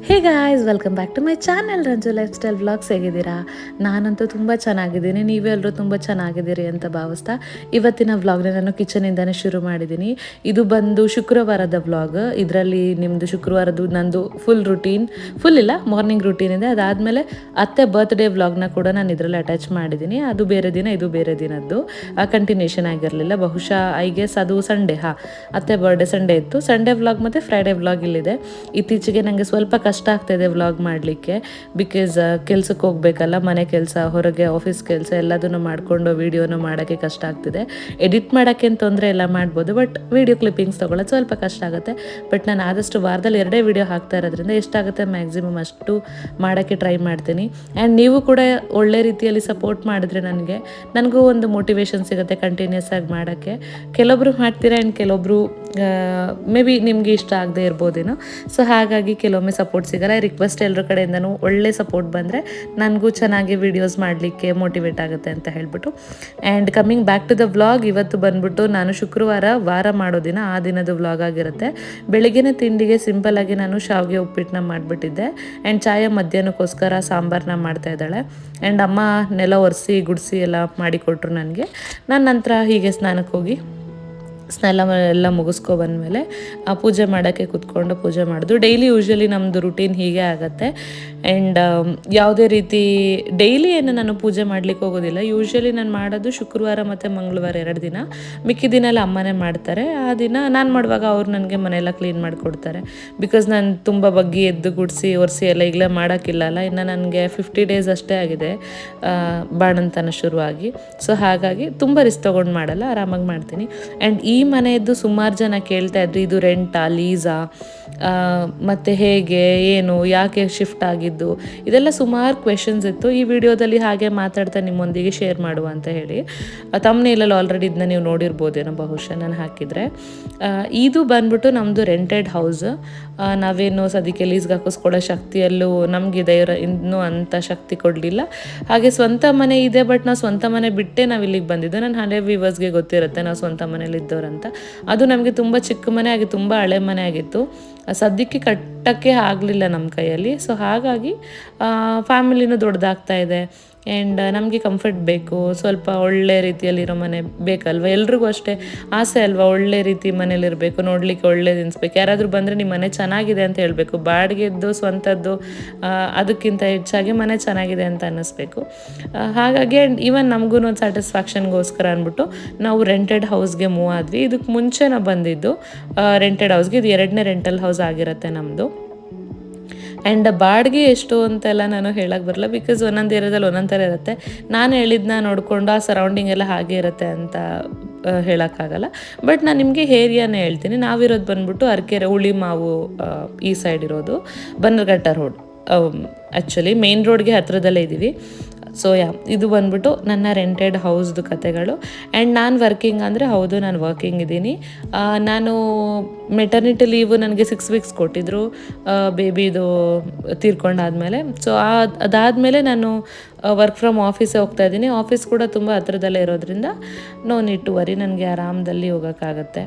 Hey guys, welcome back to my channel Ranju lifestyle vlogs. ಹೇಗಿದ್ದೀರಾ? ನಾನಂತೂ ತುಂಬ ಚೆನ್ನಾಗಿದ್ದೀನಿ, ನೀವೆಲ್ಲರೂ ತುಂಬ ಚೆನ್ನಾಗಿದ್ದೀರಿ ಅಂತ ಭಾವಿಸ್ತಾ ಇವತ್ತಿನ ವ್ಲಾಗ್ನ ನಾನು ಕಿಚನಿಂದನೇ ಶುರು ಮಾಡಿದ್ದೀನಿ. ಇದು ಬಂದು ಶುಕ್ರವಾರದ ವ್ಲಾಗ್. ಇದರಲ್ಲಿ ನಿಮ್ಮದು ಶುಕ್ರವಾರದ್ದು ನಂದು ಫುಲ್ ಇಲ್ಲ, ಮಾರ್ನಿಂಗ್ ರೂಟೀನ್ ಇದೆ. ಅದಾದಮೇಲೆ ಅತ್ತೆ ಬರ್ತ್ಡೇ ವ್ಲಾಗ್ನ ಕೂಡ ನಾನು ಇದರಲ್ಲಿ ಅಟ್ಯಾಚ್ ಮಾಡಿದ್ದೀನಿ. ಅದು ಬೇರೆ ದಿನ, ಇದು ಬೇರೆ ದಿನದ್ದು ಕಂಟಿನ್ಯೂಷನ್ ಆಗಿರಲಿಲ್ಲ. ಬಹುಶಃ ಐ ಗೆಸ್ ಅದು ಸಂಡೇ, ಅತ್ತೆ ಬರ್ಡೇ ಸಂಡೇ ಇತ್ತು. ಸಂಡೇ ವ್ಲಾಗ್ ಮತ್ತು ಫ್ರೈಡೇ ವ್ಲಾಗ್ ಇಲ್ಲಿದೆ. ಇತ್ತೀಚೆಗೆ ನನಗೆ ಸ್ವಲ್ಪ ಕಷ್ಟ ಆಗ್ತಾಯಿದೆ ವ್ಲಾಗ್ ಮಾಡಲಿಕ್ಕೆ, ಬಿಕಾಸ್ ಕೆಲ್ಸಕ್ಕೆ ಹೋಗಬೇಕಲ್ಲ, ಮನೆ ಕೆಲಸ, ಹೊರಗೆ ಆಫೀಸ್ ಕೆಲಸ ಎಲ್ಲದನ್ನು ಮಾಡಿಕೊಂಡು ವೀಡಿಯೋನು ಮಾಡೋಕ್ಕೆ ಕಷ್ಟ ಆಗ್ತಿದೆ. ಎಡಿಟ್ ಮಾಡೋಕ್ಕೇನು ತೊಂದರೆ ಎಲ್ಲ ಮಾಡ್ಬೋದು, ಬಟ್ ವೀಡಿಯೋ ಕ್ಲಿಪ್ಪಿಂಗ್ಸ್ ತೊಗೊಳ್ಳೋದು ಸ್ವಲ್ಪ ಕಷ್ಟ ಆಗುತ್ತೆ. ಬಟ್ ನಾನು ಆದಷ್ಟು ವಾರದಲ್ಲಿ 2 ವೀಡಿಯೋ ಹಾಕ್ತಾ ಇರೋದ್ರಿಂದ ಎಷ್ಟಾಗುತ್ತೆ ಮ್ಯಾಕ್ಸಿಮಮ್ ಅಷ್ಟು ಮಾಡೋಕ್ಕೆ ಟ್ರೈ ಮಾಡ್ತೀನಿ. ಆ್ಯಂಡ್ ನೀವು ಕೂಡ ಒಳ್ಳೆ ರೀತಿಯಲ್ಲಿ ಸಪೋರ್ಟ್ ಮಾಡಿದ್ರೆ ನನಗೂ ಒಂದು ಮೋಟಿವೇಶನ್ ಸಿಗುತ್ತೆ ಕಂಟಿನ್ಯೂಸ್ ಆಗಿ ಮಾಡೋಕ್ಕೆ. ಕೆಲವೊಬ್ರು ಮಾಡ್ತೀರಾ ಆ್ಯಂಡ್ ಕೆಲವೊಬ್ರು ಮೇ ಬಿ ನಿಮಗೆ ಇಷ್ಟ ಆಗದೆ ಇರ್ಬೋದೇನೋ. ಸೊ ಹಾಗಾಗಿ ಕೆಲವೊಮ್ಮೆ ಸಪೋರ್ಟ್ ಸಿಗಲ್ಲ. ರಿಕ್ವೆಸ್ಟ್ ಎಲ್ಲರ ಕಡೆಯಿಂದನೂ ಒಳ್ಳೆ ಸಪೋರ್ಟ್ ಬಂದರೆ ನನಗೂ ಚೆನ್ನಾಗಿ ವೀಡಿಯೋಸ್ ಮಾಡಲಿಕ್ಕೆ ಮೋಟಿವೇಟ್ ಆಗುತ್ತೆ ಅಂತ ಹೇಳ್ಬಿಟ್ಟು. And coming back to the vlog, ಇವತ್ತು ಬಂದ್ಬಿಟ್ಟು ನಾನು ಶುಕ್ರವಾರ ವಾರ ಮಾಡೋ ದಿನ, ಆ ದಿನದ ವ್ಲಾಗ್ ಆಗಿರುತ್ತೆ. ಬೆಳಗ್ಗಿನ ತಿಂಡಿಗೆ ಸಿಂಪಲ್ಲಾಗಿ ನಾನು ಶಾವಿಗೆ ಉಪ್ಪಿಟ್ಟನ್ನ ಮಾಡಿಬಿಟ್ಟಿದ್ದೆ. ಆ್ಯಂಡ್ ಚಾಯ ಮಧ್ಯಾಹ್ನಕ್ಕೋಸ್ಕರ ಸಾಂಬಾರನ್ನ ಮಾಡ್ತಾ ಇದ್ದಾಳೆ. ಆ್ಯಂಡ್ ಅಮ್ಮ ನೆಲ ಒರೆಸಿ ಗುಡಿಸಿ ಎಲ್ಲ ಮಾಡಿಕೊಟ್ರು ನನಗೆ. ನಾನು ನಂತರ ಹೀಗೆ ಸ್ನಾನಕ್ಕೆ ಹೋಗಿ ಎಲ್ಲ ಮುಗಿಸ್ಕೊ ಬಂದಮೇಲೆ ಪೂಜೆ ಮಾಡೋಕ್ಕೆ ಕೂತ್ಕೊಂಡು ಪೂಜೆ ಮಾಡೋದು. ಡೈಲಿ ಯೂಶ್ವಲಿ ನಮ್ಮದು ರುಟೀನ್ ಹೀಗೆ ಆಗುತ್ತೆ. ಆ್ಯಂಡ್ ಯಾವುದೇ ರೀತಿ ಡೈಲಿ ಏನು ನಾನು ಪೂಜೆ ಮಾಡಲಿಕ್ಕೆ ಹೋಗೋದಿಲ್ಲ. ಯೂಶ್ವಲಿ ನಾನು ಮಾಡೋದು ಶುಕ್ರವಾರ ಮತ್ತು ಮಂಗಳವಾರ 2 ದಿನ. ಮಿಕ್ಕಿದ ದಿನ ಎಲ್ಲ ಅಮ್ಮನೇ ಮಾಡ್ತಾರೆ. ಆ ದಿನ ನಾನು ಮಾಡುವಾಗ ಅವ್ರು ನನಗೆ ಮನೆಯೆಲ್ಲ ಕ್ಲೀನ್ ಮಾಡಿಕೊಡ್ತಾರೆ. ಬಿಕಾಸ್ ನಾನು ತುಂಬ ಬಗ್ಗಿ ಎದ್ದು ಗುಡಿಸಿ ಒರೆಸಿ ಎಲ್ಲ ಈಗಲೇ ಮಾಡೋಕ್ಕಿಲ್ಲಲ್ಲ. ಇನ್ನು ನನಗೆ 50 ಡೇಸ್ ಅಷ್ಟೇ ಆಗಿದೆ ಬಾಣಂತನ ಶುರುವಾಗಿ. ಸೊ ಹಾಗಾಗಿ ತುಂಬ ರಿಸ್ಕ್ ತೊಗೊಂಡು ಮಾಡಲ್ಲ, ಆರಾಮಾಗಿ ಮಾಡ್ತೀನಿ. ಆ್ಯಂಡ್ ಈ ಮನೆಯದ್ದು ಸುಮಾರು ಜನ ಕೇಳ್ತಾ ಇದ್ರು, ಇದು ರೆಂಟಾ, ಲೀಸಾ, ಮತ್ತು ಹೇಗೆ, ಏನು, ಯಾಕೆ ಶಿಫ್ಟ್ ಆಗಿದ್ದು, ಇದೆಲ್ಲ ಸುಮಾರು ಕ್ವೆಶನ್ಸ್ ಇತ್ತು. ಈ ವಿಡಿಯೋದಲ್ಲಿ ಹಾಗೆ ಮಾತಾಡ್ತಾ ನಿಮ್ಮೊಂದಿಗೆ ಶೇರ್ ಮಾಡುವ ಅಂತ ಹೇಳಿ. ತಮ್ನೇಲಲ್ಲಿ ಆಲ್ರೆಡಿ ಇದನ್ನ ನೀವು ನೋಡಿರ್ಬೋದೇನೋ ಬಹುಶಃ ನಾನು ಹಾಕಿದರೆ. ಇದು ಬಂದ್ಬಿಟ್ಟು ನಮ್ಮದು ರೆಂಟೆಡ್ ಹೌಸ್. ನಾವೇನು ಸದ್ಯಕ್ಕೆ ಲೀಸ್ಗೆ ಹಾಕಿಸ್ಕೊಳ್ಳೋ ಶಕ್ತಿಯಲ್ಲೂ ನಮಗಿದೆ, ಇನ್ನೂ ಅಂಥ ಶಕ್ತಿ ಕೊಡಲಿಲ್ಲ. ಹಾಗೆ ಸ್ವಂತ ಮನೆ ಇದೆ, ಬಟ್ ನಾವು ಸ್ವಂತ ಮನೆ ಬಿಟ್ಟೇ ನಾವು ಇಲ್ಲಿಗೆ ಬಂದಿದ್ದು. ನನ್ನ 100 ವ್ಯೂವರ್ಸ್ಗೆ ಗೊತ್ತಿರುತ್ತೆ ನಾವು ಸ್ವಂತ ಮನೇಲಿ ಇದ್ದವ್ರಂತ. ಅದು ನಮಗೆ ತುಂಬ ಚಿಕ್ಕ ಮನೆ ಆಗಿ ತುಂಬ ಹಳೆ ಮನೆ ಆಗಿತ್ತು. ಸದ್ಯಕ್ಕೆ ಕಟ್ಟಕ್ಕೆ ಆಗಲಿಲ್ಲ ನಮ್ಮ ಕೈಯಲ್ಲಿ. ಸೊ ಹಾಗಾಗಿ ಫ್ಯಾಮಿಲಿನೂ ದೊಡ್ಡದಾಗ್ತಾ ಇದೆ. ಆ್ಯಂಡ್ ನಮಗೆ ಕಂಫರ್ಟ್ ಬೇಕು, ಸ್ವಲ್ಪ ಒಳ್ಳೆ ರೀತಿಯಲ್ಲಿರೋ ಮನೆ ಬೇಕಲ್ವ. ಎಲ್ರಿಗೂ ಅಷ್ಟೇ ಆಸೆ ಅಲ್ವಾ, ಒಳ್ಳೆ ರೀತಿ ಮನೇಲಿರಬೇಕು, ನೋಡಲಿಕ್ಕೆ ಒಳ್ಳೇದು ಅನಿಸ್ಬೇಕು. ಯಾರಾದರೂ ಬಂದರೆ ನಿಮ್ಮ ಮನೆ ಚೆನ್ನಾಗಿದೆ ಅಂತ ಹೇಳಬೇಕು. ಬಾಡಿಗೆದ್ದು ಸ್ವಂತದ್ದು ಅದಕ್ಕಿಂತ ಹೆಚ್ಚಾಗಿ ಮನೆ ಚೆನ್ನಾಗಿದೆ ಅಂತ ಅನ್ನಿಸ್ಬೇಕು. ಹಾಗಾಗಿ ಆ್ಯಂಡ್ ಈವನ್ ನಮಗೂ ಒಂದು ಸ್ಯಾಟಿಸ್ಫ್ಯಾಕ್ಷನ್ಗೋಸ್ಕರ ಅಂದ್ಬಿಟ್ಟು ನಾವು ರೆಂಟೆಡ್ ಹೌಸ್ಗೆ ಮೂವ್ ಆದ್ವಿ. ಇದಕ್ಕೆ ಮುಂಚೆ ನಾವು ಬಂದಿದ್ದು ರೆಂಟೆಡ್ ಹೌಸ್ಗೆ. ಇದು 2ನೇ ರೆಂಟಲ್ ಹೌಸ್ ಆಗಿರುತ್ತೆ ನಮ್ಮದು. ಆ್ಯಂಡ್ ಬಾಡಿಗೆ ಎಷ್ಟು ಅಂತೆಲ್ಲ ನಾನು ಹೇಳಕ್ಕೆ ಬರಲ್ಲ, ಬಿಕಾಸ್ ಒಂದೊಂದು ಏರಿಯಾದಲ್ಲಿ ಒಂದೊಂದು ಥರ ಇರುತ್ತೆ. ನಾನು ಹೇಳಿದ್ದನ್ನ ನೋಡಿಕೊಂಡು ಆ ಸರೌಂಡಿಂಗ್ ಎಲ್ಲ ಹಾಗೆ ಇರುತ್ತೆ ಅಂತ ಹೇಳೋಕ್ಕಾಗಲ್ಲ. ಬಟ್ ನಾನು ನಿಮಗೆ ಏರಿಯಾನೇ ಹೇಳ್ತೀನಿ. ನಾವಿರೋದು ಬಂದ್ಬಿಟ್ಟು ಅರಕೆರೆ, ಹುಳಿಮಾವು ಈ ಸೈಡ್ ಇರೋದು, ಬನ್ನರ್ಘಟ್ಟ ರೋಡ್. ಆ್ಯಕ್ಚುಲಿ ಮೇನ್ ರೋಡ್ಗೆ ಹತ್ತಿರದಲ್ಲೇ ಇದ್ದೀವಿ. ಸೊ ಇದು ಬಂದ್ಬಿಟ್ಟು ನನ್ನ ರೆಂಟೆಡ್ ಹೌಸ್ದು ಕತೆಗಳು. ಆ್ಯಂಡ್ ನಾನು ವರ್ಕಿಂಗ್ ಅಂದರೆ ಹೌದು, ನಾನು ವರ್ಕಿಂಗ್ ಇದ್ದೀನಿ. ನಾನು ಮೆಟರ್ನಿಟಿ ಲೀವು ನನಗೆ 6 ವೀಕ್ಸ್ ಕೊಟ್ಟಿದ್ದರು ಬೇಬಿದು ತೀರ್ಕೊಂಡಾದಮೇಲೆ. ಸೊ ಅದಾದಮೇಲೆ ನಾನು ವರ್ಕ್ ಫ್ರಮ್ ಆಫೀಸೇ ಹೋಗ್ತಾ ಇದ್ದೀನಿ. ಆಫೀಸ್ ಕೂಡ ತುಂಬ ಹತ್ರದಲ್ಲೇ ಇರೋದ್ರಿಂದ ನೋ ನೀಡ್ ಟು ವರಿ, ನನಗೆ ಆರಾಮದಲ್ಲಿ ಹೋಗೋಕ್ಕಾಗತ್ತೆ.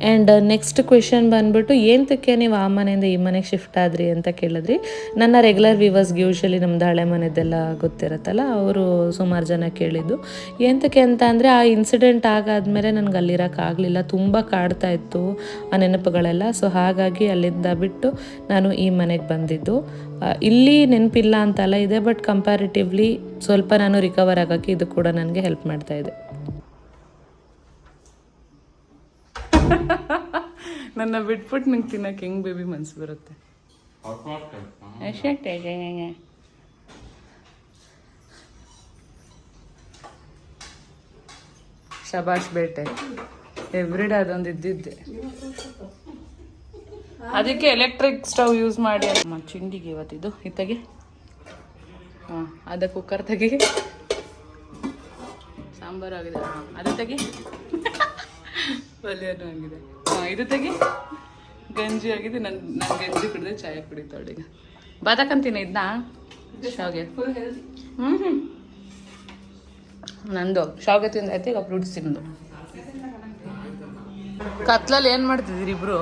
ಆ್ಯಂಡ್ ನೆಕ್ಸ್ಟ್ ಕ್ವೆಶನ್ ಬಂದ್ಬಿಟ್ಟು, ಏನಕ್ಕೆ ನೀವು ಆ ಮನೆಯಿಂದ ಈ ಮನೆಗೆ ಶಿಫ್ಟ್ ಆದ್ರಿ ಅಂತ ಕೇಳಿದ್ರಿ. ನನ್ನ ರೆಗ್ಯುಲರ್ ವ್ಯೂವರ್ಸ್ಗೆ ಯೂಶ್ವಲಿ ನಮ್ಮದು ಹಳೆ ಮನೆದೆಲ್ಲ ಗೊತ್ತಿರುತ್ತಲ್ಲ, ಅವರು ಸುಮಾರು ಜನ ಕೇಳಿದ್ದು. ಏನಕ್ಕೆ ಅಂತ ಅಂದರೆ, ಆ ಇನ್ಸಿಡೆಂಟ್ ಆಗಾದಮೇಲೆ ನನಗೆ ಅಲ್ಲಿರೋಕ್ಕಾಗಲಿಲ್ಲ, ತುಂಬ ಕಾಡ್ತಾ ಇತ್ತು ಆ ನೆನಪುಗಳೆಲ್ಲ. ಸೊ ಹಾಗಾಗಿ ಅಲ್ಲಿಂದ ಬಿಟ್ಟು ನಾನು ಈ ಮನೆಗೆ ಬಂದಿದ್ದು. ಇಲ್ಲಿ ನೆನಪಿಲ್ಲ ಅಂತಲ್ಲ ಇದೆ, ಬಟ್ ಕಂಪ್ಯಾರಿಟಿವ್ಲಿ ಸ್ವಲ್ಪ ನಾನು ರಿಕವರ್ ಆಗೋಕ್ಕೆ ಇದು ಕೂಡ ನನಗೆ ಹೆಲ್ಪ್ ಮಾಡ್ತಾಯಿದೆ. ನನ್ನ ಬಿಟ್ಬಿಟ್ಟು ನಂಗೆ ತಿನ್ನಕ್ಕೆ ಹೆಂಗೆ ಬೇಬಿ ಮನ್ಸು ಬರುತ್ತೆ. ಶಬಾಷ್ ಬೇಟೆ, ಎವ್ರಿಡೇ ಅದೊಂದು ಇದ್ದಿದ್ದೆ. ಅದಕ್ಕೆ ಎಲೆಕ್ಟ್ರಿಕ್ ಸ್ಟವ್ ಯೂಸ್ ಮಾಡಿ ಚಿಂಡಿಗೆ ಇವತ್ತಿದ್ದು ಇತ್ತಗೆ. ಹಾಂ, ಅದ ಕುಕ್ಕರ್ ತೆಗಿ, ಸಾಂಬಾರು ಆಗಿದೆ. ಹಾಂ, ಅದು ತೆಗಿ, ಪಲ್ಯನೂ ಆಗಿದೆ. ಹಾಂ, ಇದು ತೆಗಿ, ಗಂಜಿ ಆಗಿದೆ. ನಾನು ಗಂಜಿ ಕುಡಿದ್ರೆ ಚಾಯ ಕುಡಿತಾಳೆ. ಈಗ ಬಾತಕ್ಕಂತೀನಿ ಇದನ್ನ ಶಾವಿಗೆ. ನಂದು ಶಾವಿಗೆ ತಿಂದಾಯ್ತು, ಈಗ ಫ್ರೂಟ್ಸ್ ತಿಂದು. ಕತ್ಲಲ್ಲಿ ಏನು ಮಾಡ್ತಿದ್ದೀರಿ ಇಬ್ರು?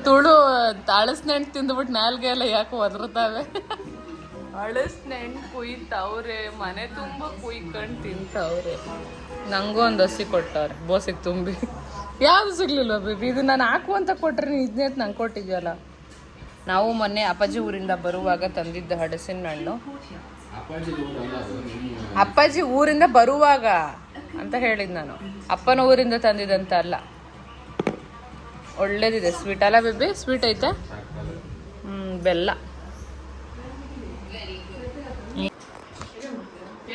ತುಳು ಅಳಸ್ನೆಂಟು ತಿಂದ್ಬಿಟ್ಟು ನಾಲ್ಗೆ ಎಲ್ಲ ಯಾಕೆ ಒದರ್ತಾವೆ. ಅಳಸ್ನೆಂಟು ಕುಯ್ತವ್ರೆ, ಮನೆ ತುಂಬ ಕುಯ್ಕೊಂಡು ತಿಂತವ್ರೆ. ನಂಗೂ ಒಂದು ಹಸಿ ಕೊಟ್ಟವ್ರೆ ಬೋಸಿಗೆ ತುಂಬಿ. ಯಾವುದು ಸಿಗ್ಲಿಲ್ವ ಬೇಬಿ? ಇದು ನಾನು ಹಾಕು ಅಂತ ಕೊಟ್ರೆ ನೀನು ಇದನ್ನೇ ನಂಗೆ ಕೊಟ್ಟಿದ್ಯಲ್ಲ. ನಾವು ಮೊನ್ನೆ ಅಪ್ಪಾಜಿ ಊರಿಂದ ಬರುವಾಗ ತಂದಿದ್ದ ಹಡಸಿನ ಹಣ್ಣು. ಅಪ್ಪಾಜಿ ಊರಿಂದ ಬರುವಾಗ ಅಂತ ಹೇಳಿದ್ ನಾನು, ಅಪ್ಪನ ಊರಿಂದ ತಂದಿದ್ದಂತ ಅಲ್ಲ. ಒಳ್ಳೇದಿದೆ, ಸ್ವೀಟ್ ಅಲ್ಲ ಬೇಬಿ? ಸ್ವೀಟ್ ಐತೆ. ಬೆಲ್ಲ.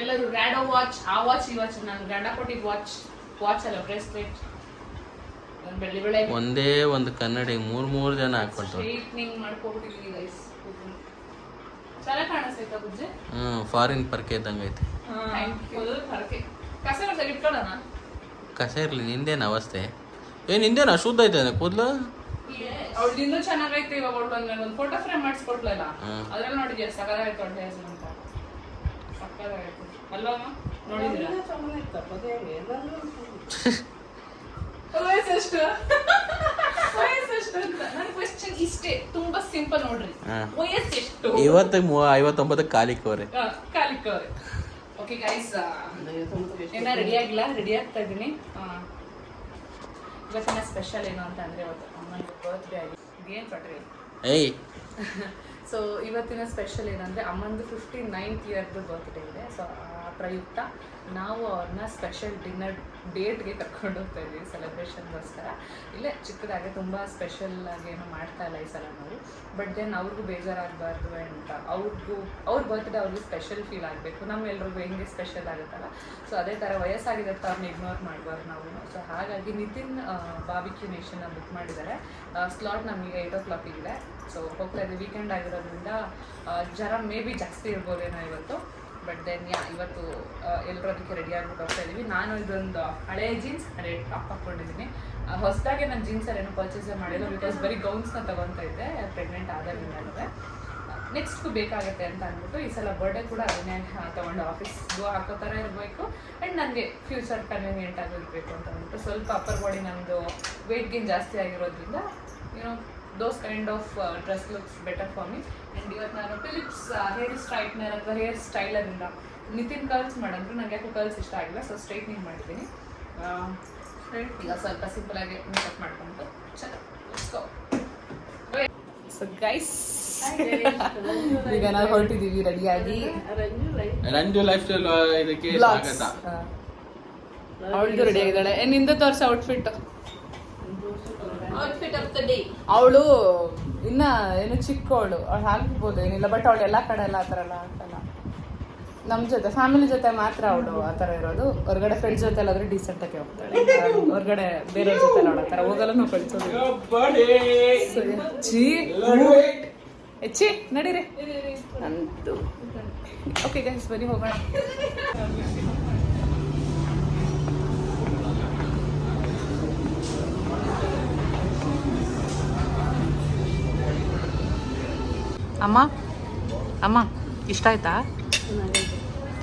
ಎಲ್ಲರೂ ರ್ಯಾಡೋ ವಾಚ್, ಆ ವಾಚ್ ಈ ವಾಚ್. ನಾನು ಗಂಡ ಕೊಟ್ಟಿದ್ದು ವಾಚ್ ಅಲ್ಲ, ಬ್ರೇಸ್ಲೆಟ್. ಒಂದೇ ಒಂದು ಕನ್ನಡಿ ಮೂರ್ ಜನ ಹಾಕೊಟ್ಟು ಫಾರಿನ್ ಪರ್ಕೆ ಇದ್ದಂಗೆ ಐತೆ. ಕಸ ಇರ್ಲಿ, ನಿಂದೇನು ಅವಸ್ಥೆ? ನಿಂದೇನು ಅಶುದ್ಧ ಐತೆ ಕೂದಲು? ಅವಳಿಂದ ಚೆನ್ನಾಗೈತೆ. ಇವಾಗ ಒಂದು ಫೋಟೋ ಫ್ರೇಮ್ ಮಾಡಿಸ್ಕೊಟ್ಲಲ್ಲ, ಅದ್ರಲ್ಲಿ ನೋಡಿದ್ಯಾ ಸಕಲಾಗೈತೆ ಒಳ್ಳೆ ಅಂತ. ಸಕಲಾಗೈತೆ ಅಲ್ವಾ? ನೋಡಿದ್ದೀರಾ? ವಯಸ್ಸೆಷ್ಟು ಅಂತ ನನ್ನ ಕ್ವೆಶ್ಚನ್ ಇಷ್ಟೇ, ತುಂಬಾ ಸಿಂಪಲ್ ನೋಡ್ರಿ. ವಯಸ್ಸೆಷ್ಟು? 59 ಕಾಲಿಕವ್ರೆ. ಓಕೆ ಗೈಸ್, ಏನ ರೆಡಿ ಆಗಿಲ್ಲ, ರೆಡಿ ಆಗ್ತಾ ಇದ್ದೀನಿ. ಇವತ್ತಿನ ಸ್ಪೆಷಲ್ ಏನು ಅಂತ ಅಂದ್ರೆ, ಇವತ್ತು ಅಮ್ಮನಿಗೆ ಬರ್ತ್ಡೇ ಆಗಿದೆ. ಏನು ಕೊಟ್ರಿ? ಸೊ ಇವತ್ತಿನ ಸ್ಪೆಷಲ್ ಏನಂದರೆ ಅಮ್ಮಂದು 59th ಇಯರ್ದು ಬರ್ತ್ಡೇ ಇದೆ. ಸೊ ಆ ಪ್ರಯುಕ್ತ ನಾವು ಅವ್ರನ್ನ ಸ್ಪೆಷಲ್ ಡಿನ್ನರ್ ಡೇಟ್ಗೆ ಕರ್ಕೊಂಡು ಹೋಗ್ತಾ ಇದ್ದೀವಿ ಸೆಲೆಬ್ರೇಷನ್ಗೋಸ್ಕರ. ಇಲ್ಲೇ ಚಿಕ್ಕದಾಗೆ, ತುಂಬ ಸ್ಪೆಷಲ್ ಆಗಿ ಏನು ಮಾಡ್ತಾ ಇಲ್ಲ ಈ ಸಲ ನಾವು. ಬಟ್ ದೆನ್ ಅವ್ರಿಗೂ ಬೇಜಾರಾಗಬಾರ್ದು ಆ್ಯಂಡ್ ಅವ್ರ ಬರ್ತ್ಡೇ ಅವ್ರಿಗೆ ಸ್ಪೆಷಲ್ ಫೀಲ್ ಆಗಬೇಕು, ನಮ್ಮೆಲ್ರಿಗೂ ಹೆಂಗೆ ಸ್ಪೆಷಲ್ ಆಗುತ್ತಲ್ಲ. ಸೊ ಅದೇ ಥರ ವಯಸ್ಸಾಗಿದೆ ಅಂತ ಅವ್ರನ್ನ ಇಗ್ನೋರ್ ಮಾಡಬಾರ್ದು ನಾವು. ಸೊ ಹಾಗಾಗಿ ನಿತಿನ್ ಬಾರ್ಬಿಕ್ಯೂ ನೇಷನ್ನ ಬುಕ್ ಮಾಡಿದ್ದಾರೆ. ಸ್ಲಾಟ್ ನಮಗೆ 8 o'clock ಇದೆ. ಸೊ ಹೋಗ್ತಾ ಇದ್ದೀವಿ. ವೀಕೆಂಡ್ ಆಗಿರೋದ್ರಿಂದ ಜನ ಮೇ ಬಿ ಜಾಸ್ತಿ ಇರ್ಬೋದೇನೋ ಇವತ್ತು. ಬಟ್ ದೆನ್ ಇವತ್ತು ಎಲ್ಲರೂ ಅದಕ್ಕೆ ರೆಡಿ ಆಗಿಬಿಟ್ಟು ಹೋಗ್ತಾ ಇದ್ದೀವಿ. ನಾನು ಇದೊಂದು ಹಳೆಯ ಜೀನ್ಸ್ ಹಳೆ ಟಾಪ್ ಹಾಕ್ಕೊಂಡಿದ್ದೀನಿ. ಹೊಸದಾಗಿ ನಾನು ಜೀನ್ಸಲ್ಲಿ ಏನೋ ಪರ್ಚೇಸೇ ಮಾಡಿಲ್ಲ, ಬಿಕಾಸ್ ಬರೀ ಗೌನ್ಸ್ನ ತೊಗೊತಾ ಇದ್ದೆ ಪ್ರೆಗ್ನೆಂಟ್ ಆದಾಗಿಂದಲೇ. ನೆಕ್ಸ್ಟ್ಗೂ ಬೇಕಾಗುತ್ತೆ ಅಂತ ಅಂದ್ಬಿಟ್ಟು ಈ ಸಲ ಬರ್ಡೇ ಕೂಡ ಅದನ್ನೇ ತೊಗೊಂಡು ಆಫೀಸ್ಗೂ ಹಾಕೋ ಥರ ಇರಬೇಕು. ಆ್ಯಂಡ್ ನನಗೆ ಫ್ಯೂಚರ್ ಕನ್ವೀನಿಯೆಂಟ್ ಆಗಿರಬೇಕು ಅಂತ ಅಂದ್ಬಿಟ್ಟು ಸ್ವಲ್ಪ ಅಪ್ಪರ್ ಬಾಡಿ ನಮ್ಮದು ವೆಯ್ಟ್ ಗೇನ್ ಜಾಸ್ತಿ ಆಗಿರೋದ್ರಿಂದ YONO those kind of dress looks better for me. And ಇವತ್ತು ನಾನು ಫಿಲಿಪ್ಸ್ ಹೇರ್ ಸ್ಟ್ರೈಟ್ನರ್ ಅಥವಾ ಹೇರ್ ಸ್ಟೈಲರಿಂದ ನಿತಿನ್ ಕರ್ಲ್ಸ್ ಮಾಡಿದ್ರು. ನನಗೆ ಯಾಕೋ ಕರ್ಲ್ಸ್ ಇಷ್ಟ ಆಗಿಲ್ಲ, ಸೊ ಸ್ಟ್ರೈಟ್ನಿಂಗ್ ಮಾಡಿದ್ದೀನಿ. ಈಗ ಸ್ವಲ್ಪ ಸಿಂಪಲಾಗಿ ಮೇಕಪ್ ಮಾಡ್ಕೊಂಡು ಸೊ ಗೈಸ್ ಈಗ ನಾವು ಹೊರಟಿದ್ದೀವಿ ರೆಡಿಯಾಗಿ. ರಂಜು ಲೈಫ್ ಸ್ಟೈಲ್ ಇದಕ್ಕೆ ಸ್ವಾಗತ. ಅವಳಿಗೂ ರೆಡಿ ಆಗಿದ್ದಾಳೆ. ನಿಂದ ತೋರಿಸ ಔಟ್ಫಿಟ್ ಆಫ್ ದ ಡೇ. ಅವಳು ಇನ್ನ ಏನು ಚಿಕ್ಕವಳು, ಅವಳು ಹಾಕ್ಬೋದು ಏನಿಲ್ಲ. ಬಟ್ ಅವಳು ಎಲ್ಲ ಕಡೆ ಎಲ್ಲ ಆ ಥರ ಎಲ್ಲ ಹಾಕಲ್ಲ. ನಮ್ಮ ಜೊತೆ ಫ್ಯಾಮಿಲಿ ಜೊತೆ ಮಾತ್ರ ಅವಳು ಆ ಥರ ಇರೋದು. ಹೊರಗಡೆ ಫ್ರೆಂಡ್ಸ್ ಜೊತೆ ಎಲ್ಲಾದ್ರೂ ಡೀಸೆಂಟಾಗಿ ಹೋಗ್ತಾಳೆ. ಹೊರಗಡೆ ಬೇರೆಯವ್ರ ಜೊತೆ ಅವಳ ಆ ಥರ ಹೋಗಲ್ಲ. ನಾವು ಕಳಿಸೋದು ಹೆಚ್ಚಿ ನಡೀರಿ ಅಂತೂ. ಓಕೆ ಗೈಸ್, ಬನ್ನಿ ಹೋಗೋಣ. ಅಮ್ಮ ಅಮ್ಮ ಇಷ್ಟ ಆಯ್ತಾ?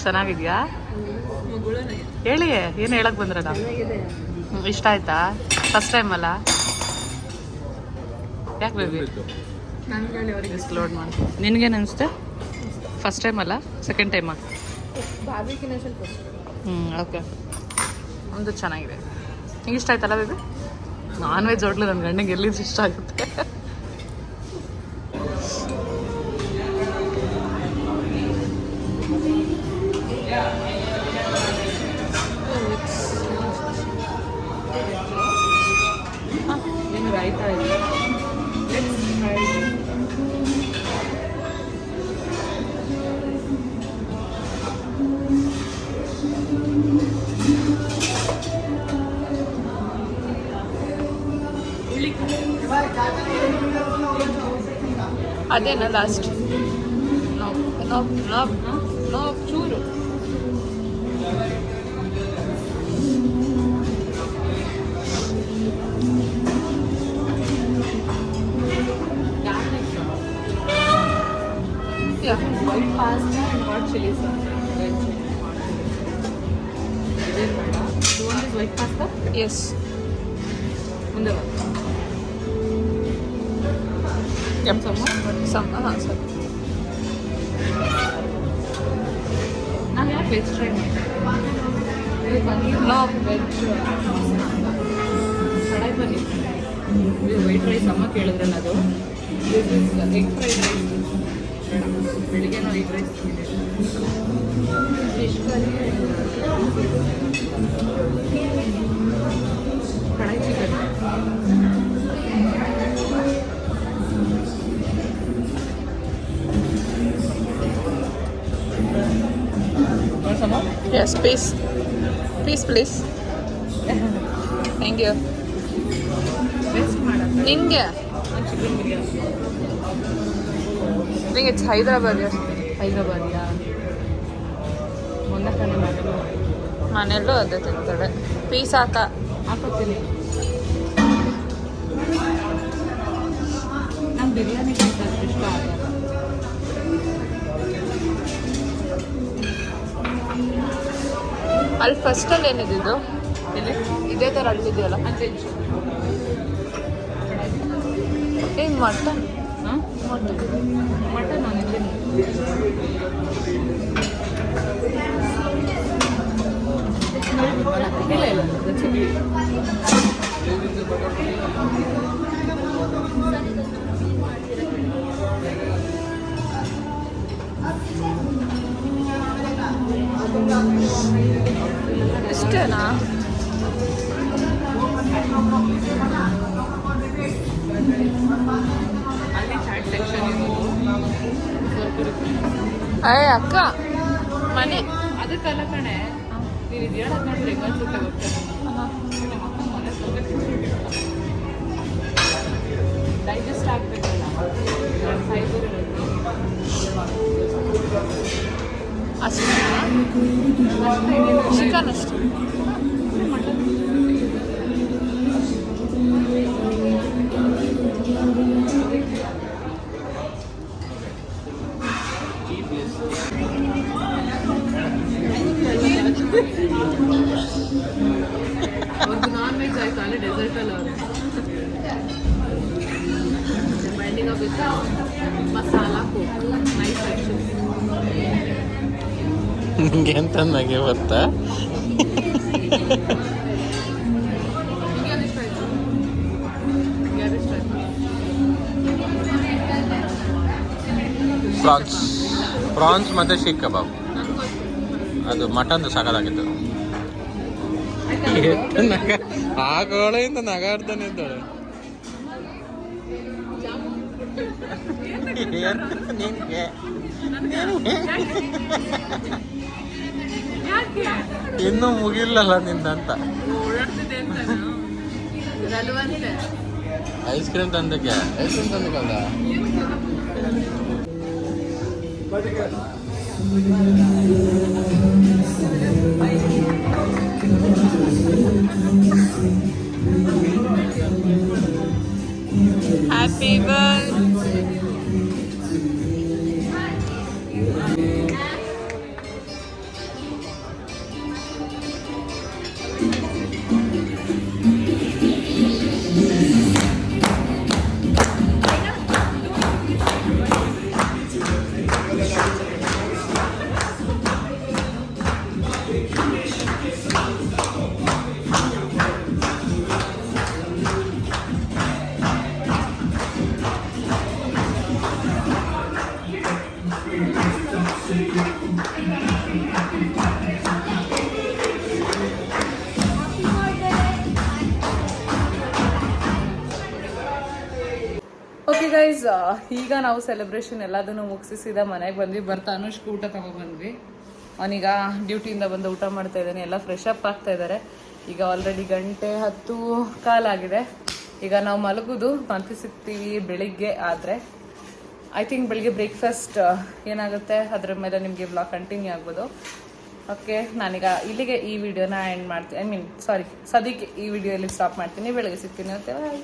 ಚೆನ್ನಾಗಿದ್ಯಾ? ಹೇಳಿ, ಏನು ಹೇಳಕ್ ಬಂದ್ರಲ್ಲ? ಇಷ್ಟ ಆಯ್ತಾ? ಫಸ್ಟ್ ಟೈಮ್ ಅಲ್ಲ? ಯಾಕೆ ಬೇಬಿ ಲೋಡ್ ಮಾಡಿ? ನಿನಗೇನು ಅನಿಸುತ್ತೆ? ಫಸ್ಟ್ ಟೈಮ್ ಅಲ್ಲ, ಸೆಕೆಂಡ್ ಟೈಮಾ? ಓಕೆ, ಒಂದು ಚೆನ್ನಾಗಿದೆ. ನಿಂಗೆ ಇಷ್ಟ ಆಯ್ತಲ್ಲ ಬೇಬಿ? ನಾನ್ ವೆಜ್ ಹೋಟ್ಲು ನನ್ನ ಗಂಡಂಗೆ ಎಲ್ಲಿದ್ದು ಇಷ್ಟ ಆಗುತ್ತೆ. ಏನು ರಾಯ್ತಾ ಇದೆ. ಅದೇನಾ ಲಾಸ್ಟ್? ಚೂರು white pasta and hot chili sauce. White pasta yes. ಮುಂದೆ ಬಾ. ಹಾಂ ಸರ್. ನಾನು ಯಾಕೆ ವೆಜ್ ಟ್ರೈ ಮಾಡ್ತೀನಿ? No veg. ಕಡಾಯಿ ಪನ್ನೀರ್ ಇದು ವೈಟ್ ರೈಸ್ ಅಮ್ಮ ಕೇಳಿದ್ರಲ್ಲ ಅದು. This is egg fried rice. ಬೆಳಿಗ್ಗೆ ನಾವು egg rice fish curry, kadai chicken. Yes piece please. Thank you. Waste ಮಾಡೋದು ನಿಂಗೆ ಚಿಕನ್ ಬಿರಿಯಾನಿ. ನಿಂಗೆ ಹೈದ್ರಾಬಾದ್ ಹೈದ್ರಾಬಾದಿಯಾ? ಮೊನ್ನೆ ತಾನೇ ಮಾಡೋದು. ಮನೆಯಲ್ಲೂ ಅದೇ ತಿಂತಾಳೆ. ಪೀಸ್ ಹಾಕೋತೀನಿ. ನಂಗೆ ಬಿರಿಯಾನಿ ಅಷ್ಟು ಇಷ್ಟ ಆಗಲ್ಲ. ಅಲ್ಲಿ ಫಸ್ಟಲ್ಲಿ ಏನಿದ್ದು ಎಲ್ಲಿ ಇದೇ ಥರ ಅಳ್ತಿದೆಯಲ್ಲ, ಅಂದರೆ ಏನು ಮಟನ್? ಹಾಂ ಮಟನ್ ನಾನು ಇದ್ದೀನಿ. ಇಲ್ಲ ಇಲ್ಲ that's okay. ಇಷ್ಟೇನಾ? ಅಲ್ಲಿ ಚಾಟ್ ಸೆಕ್ಷನ್ ಇರೋದು ಸ್ವಲ್ಪ ಇರುತ್ತೆ. ಅಯ್ಯ ಅಕ್ಕ ಮನೆ ಅದಕ್ಕಲ್ಲ ಕಣೆ, ನೀವು ಇದು ಹೇಳೋದು ನೋಡ್ರಿ ಹೆಂಗೆ ಅನ್ಸುತ್ತೆ ಗೊತ್ತಾ? ನಮ್ಮ ಅಕ್ಕ ಮನೆ ಡೈಜೆಸ್ಟ್ ಆಗಬೇಕಲ್ಲ, ಫೈಬರ್ ಇರುತ್ತೆ. ಅಷ್ಟೇ ಚಿಕನ್ ಅಷ್ಟೇ. ಅವ್ರದ್ದು ನಾನ್ ವೆಜ್ ಆಯ್ತು, ಅಲ್ಲೇ ಡೆಸರ್ಟಲ್ಲಿ ಅವರು binding of with masala coke nice actually. ನಿಂಗೆ ಎಂತ ನಗೆ ಬರ್ತಾ? ನಿಮಗೆ ಅದು ಇಷ್ಟ ಆಯ್ತು? ನಿಮಗೆ ಅದು ಇಷ್ಟ ಆಯ್ತು? ಪ್ರಾನ್ಸ್ ಮತ್ತು ಶೀಖ್ ಕಬಾಬ್. ಅದು ಮಟನ್ದು ಸಾಕಾಗಿತ್ತು. ಆಗೋಳೆಯಿಂದ ನಗಾಡ್ತಾನೆ ಇದ್ದಾಳೆ. ನಿನಗೆ ಇನ್ನೂ ಮುಗಿಲ್ಲಲ್ಲ ನಿಂದಂತ. ಓಡಾಡ್ತಿದೆ ಅಂತ ರಲ್ವಾನಿದೆ. ಐಸ್ ಕ್ರೀಮ್ ತಂದಕ್ಕೆ ಹ್ಯಾಪಿ ಬರ್ತ್ಡೇ. ಓಕೆ ಗೈಸ್, ಈಗ ನಾವು ಸೆಲೆಬ್ರೇಷನ್ ಎಲ್ಲದನ್ನು ಮುಗಿಸಿದ ಮನೆಗೆ ಬಂದ್ವಿ. ಬರ್ತಾ ಅನುಷ್ಕ ಊಟ ತಗೊಬಂದ್ವಿ. ಅವನೀಗ ಡ್ಯೂಟಿಯಿಂದ ಬಂದು ಊಟ ಮಾಡ್ತಾ ಇದ್ದಾನೆ. ಎಲ್ಲ ಫ್ರೆಶ್ ಅಪ್ ಆಗ್ತಾ ಇದ್ದಾರೆ. ಈಗ ಆಲ್ರೆಡಿ 10:10 ಆಗಿದೆ. ಈಗ ನಾವು ಮಲಗೋದು ಮತ್ತೆ ಸಿಗ್ತೀವಿ ಬೆಳಿಗ್ಗೆ. ಆದರೆ ಐ ಥಿಂಕ್ ಬೆಳಿಗ್ಗೆ ಬ್ರೇಕ್ಫಾಸ್ಟ್ ಏನಾಗುತ್ತೆ ಅದ್ರ ಮೇಲೆ ನಿಮಗೆ ಬ್ಲಾಗ್ ಕಂಟಿನ್ಯೂ ಆಗ್ಬೋದು. ಓಕೆ, ನಾನೀಗ ಇಲ್ಲಿಗೆ ಈ ವಿಡಿಯೋನ ಎಂಡ್ ಮಾಡ್ತೀನಿ. ಸದ್ಯಕ್ಕೆ ಈ ವಿಡಿಯೋ ಇಲ್ಲಿ ಸ್ಟಾಪ್ ಮಾಡ್ತೀನಿ. ಬೆಳಗ್ಗೆ ಸಿಗ್ತೀನಿ. ಓಕೆ, ಬಾಯ್.